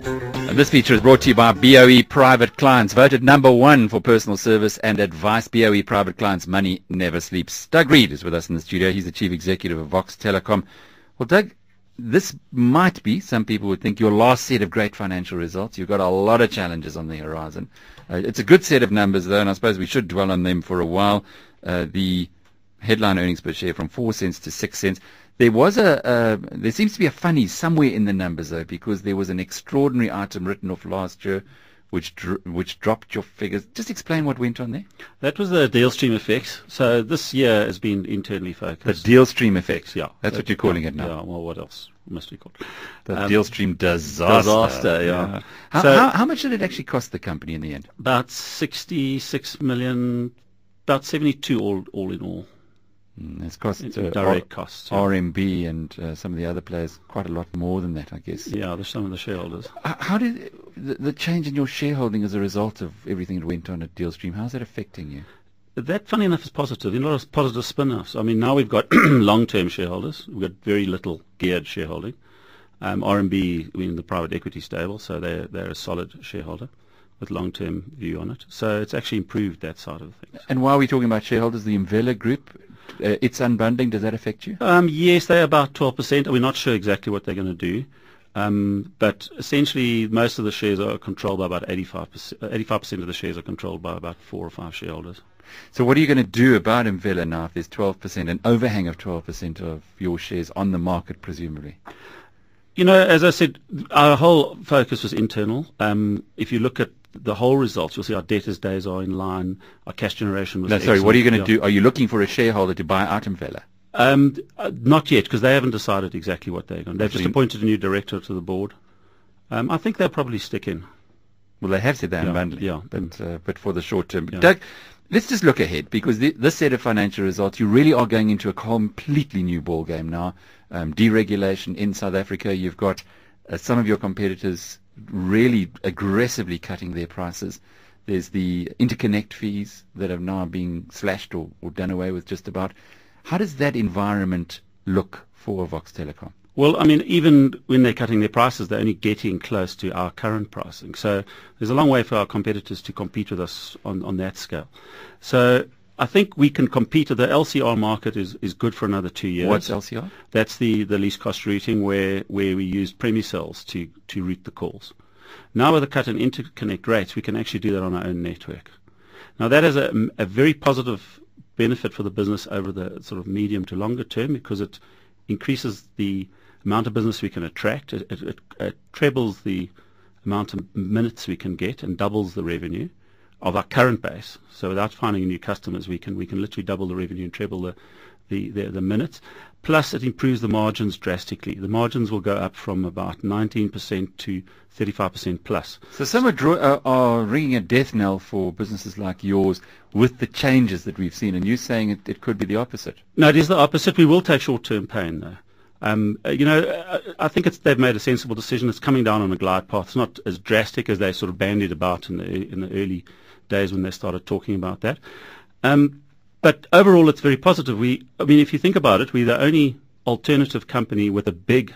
And this feature is brought to you by BOE Private Clients, voted #1 for personal service and advice. BOE Private Clients, money never sleeps. Doug Reid is with us in the studio. He's the Chief Executive of Vox Telecom. Well, Doug, this might be, some people would think, your last set of great financial results. You've got a lot of challenges on the horizon. It's a good set of numbers, though, and I suppose we should dwell on them for a while. The headline earnings per share from 4 cents to 6 cents. There seems to be a funny somewhere in the numbers, though, because there was an extraordinary item written off last year which dropped your figures. Just explain what went on there. That was the deal stream effects. So this year has been internally focused. The deal stream effects, yeah. That's what you're calling it now. Yeah, well, what else must we call it? The deal stream disaster. Yeah. How much did it actually cost the company in the end? About 66 million, about 72 all in all. It's cost direct costs. Yeah. RMB and some of the other players quite a lot more than that, I guess. Yeah, there's some of the shareholders. How did the change in your shareholding as a result of everything that went on at Dealstream, how's that affecting you? That, funny enough, is positive. A lot of positive spin-offs. I mean, now we've got long-term shareholders. We've got very little geared shareholding. RMB, we're in the private equity stable, so they're a solid shareholder with long-term view on it. So it's actually improved that side of things. And while we're talking about shareholders, the Imvela Group, its unbundling, does that affect you? Yes, they're about 12%. We're not sure exactly what they're going to do. But essentially, most of the shares are controlled by about 85%. 85% of the shares are controlled by about 4 or 5 shareholders. So what are you going to do about Imvela now if there's 12%, an overhang of 12% of your shares on the market, presumably? You know, as I said, our whole focus was internal. If you look at the whole results, you'll see our debtors days are in line, our cash generation was excellent. What are you going to do? Are you looking for a shareholder to buy out Imvela? Not yet, because they haven't decided exactly what they're going to do. They've just appointed a new director to the board. I think they'll probably stick in. Well, they have said they're unbundling, yeah. But for the short term. Yeah. Doug, let's just look ahead, because this set of financial results, you really are going into a completely new ball game now. Deregulation in South Africa, you've got some of your competitors really aggressively cutting their prices. There's the interconnect fees that are now being slashed or done away with just about. How does that environment look for Vox Telecom? Well, I mean, even when they're cutting their prices, they're only getting close to our current pricing. So there's a long way for our competitors to compete with us on that scale. So I think we can compete. The LCR market is good for another 2 years. What's LCR? That's the least cost routing where we use premise cells to route the calls. Now with the cut in interconnect rates, we can actually do that on our own network. Now that has a very positive benefit for the business over the sort of medium to longer term, because it increases the amount of business we can attract. It trebles the amount of minutes we can get and doubles the revenue of our current base. So without finding new customers, we can literally double the revenue and treble the minutes. Plus, it improves the margins drastically. The margins will go up from about 19% to 35% plus. So some are ringing a death knell for businesses like yours with the changes that we've seen, and you're saying it could be the opposite. No, it is the opposite. We will take short-term pain, though. I think they've made a sensible decision. It's coming down on a glide path. It's not as drastic as they sort of bandied about in the early days when they started talking about that. But overall, it's very positive. If you think about it, we're the only alternative company with a big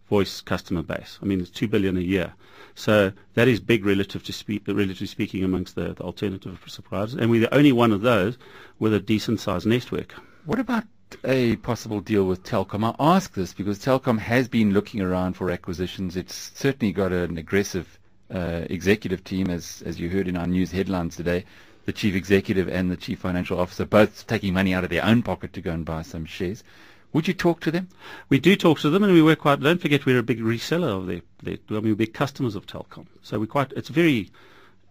voice customer base. I mean, it's 2 billion a year. So that is big relatively speaking amongst the alternative providers. And we're the only one of those with a decent-sized network. What about a possible deal with Telkom? I ask this because Telkom has been looking around for acquisitions. It's certainly got an aggressive executive team, as you heard in our news headlines today. The chief executive and the chief financial officer both taking money out of their own pocket to go and buy some shares. Would you talk to them? We do talk to them, and we work quite. Don't forget, we're a big reseller of we're big customers of Telkom. So it's a very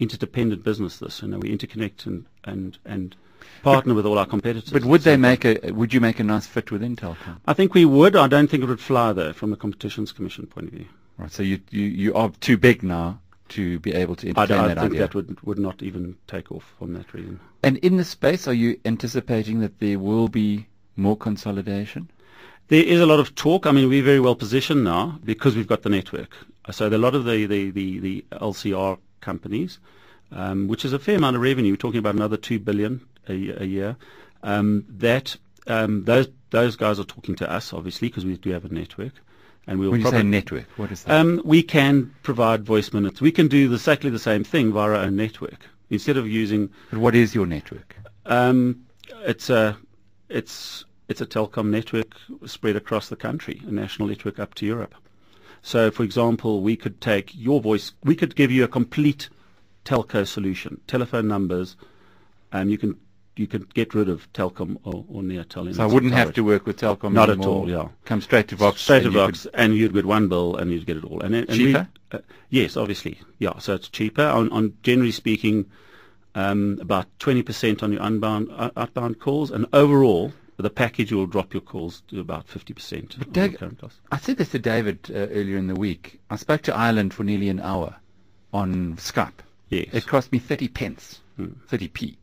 interdependent business. This, we interconnect and partner with all our competitors. But would you make a nice fit within Telkom? I think we would. I don't think it would fly though, from the Competitions Commission point of view. Right. So you are too big now to be able to entertain that idea. I think that would not even take off from that reason. And in the space, are you anticipating that there will be more consolidation? There is a lot of talk. I mean, we're very well positioned now because we've got the network. So a lot of the LCR companies, which is a fair amount of revenue, we're talking about another 2 billion a year. Those guys are talking to us, obviously, because we do have a network. And we'll When you say probably network, what is that? we can provide voice minutes. We can do exactly the same thing via our own network. Instead of using, But what is your network? it's a telecom network spread across the country, a national network up to Europe. So, for example, we could take your voice, we could give you a complete telco solution, telephone numbers, you can get rid of Telcom or Neotel. So I wouldn't have to work with Telcom Not anymore. at all, yeah. Come straight to Vox. Straight to Vox, and you'd get one bill and you'd get it all. And cheaper? Yes, obviously. Yeah, so it's cheaper. On generally speaking, about 20% on your outbound calls, and overall, the package will drop your calls to about 50% of the current cost. I said this to David earlier in the week. I spoke to Ireland for nearly an hour on Skype. Yes. It cost me 30 pence, 30p.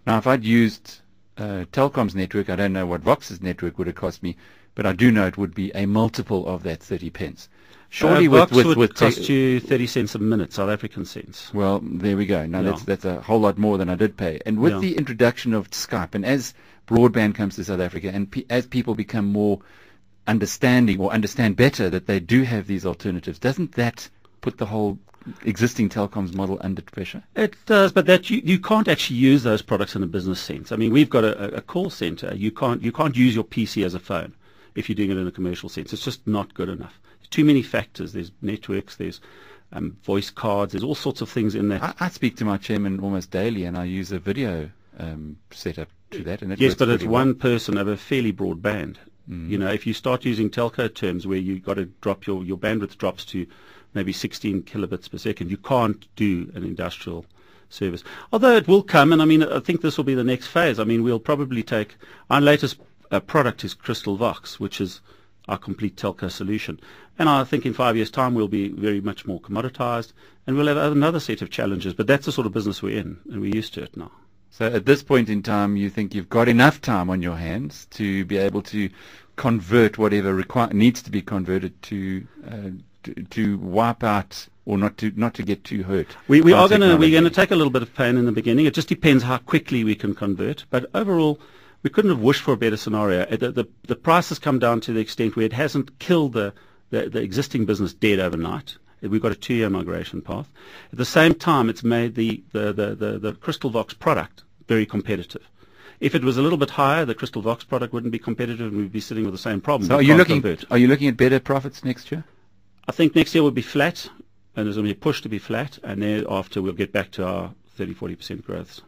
Now, if I'd used Telcom's network, I don't know what Vox's network would have cost me, but I do know it would be a multiple of that 30 pence. Surely Vox with would cost you 30 cents a minute, South African cents. Well, there we go. Now, Yeah. that's a whole lot more than I did pay. And with Yeah. the introduction of Skype, and as broadband comes to South Africa, and as people become more understanding or understand better that they do have these alternatives, doesn't that put the whole existing telecoms model under pressure? It does, but that you can't actually use those products in a business sense. I mean, we've got a call center. You can't use your PC as a phone if you're doing it in a commercial sense. It's just not good enough. There's too many factors. There's networks. There's voice cards. There's all sorts of things in that. I speak to my chairman almost daily, and I use a video setup to that. And it Yes, works but it's pretty well. one person over a fairly broad band. You know, if you start using telco terms where you've got to drop your bandwidth drops to maybe 16 kilobits per second, you can't do an industrial service. Although it will come, and I mean, I think this will be the next phase. I mean, we'll probably take our latest product is Crystal Vox, which is our complete telco solution. And I think in 5 years' time we'll be very much more commoditized, and we'll have another set of challenges. But that's the sort of business we're in, and we're used to it now. So at this point in time, you think you've got enough time on your hands to be able to convert whatever needs to be converted to wipe out, or not to get too hurt. We're going to take a little bit of pain in the beginning. It just depends how quickly we can convert. But overall, we couldn't have wished for a better scenario. The price has come down to the extent where it hasn't killed the existing business dead overnight. We've got a 2-year migration path. At the same time, it's made the Crystal Vox product very competitive. If it was a little bit higher, the Crystal Vox product wouldn't be competitive, and we'd be sitting with the same problem. So are you looking at better profits next year? I think next year will be flat, and there's going to be a push to be flat, and thereafter we'll get back to our 30-40% growths.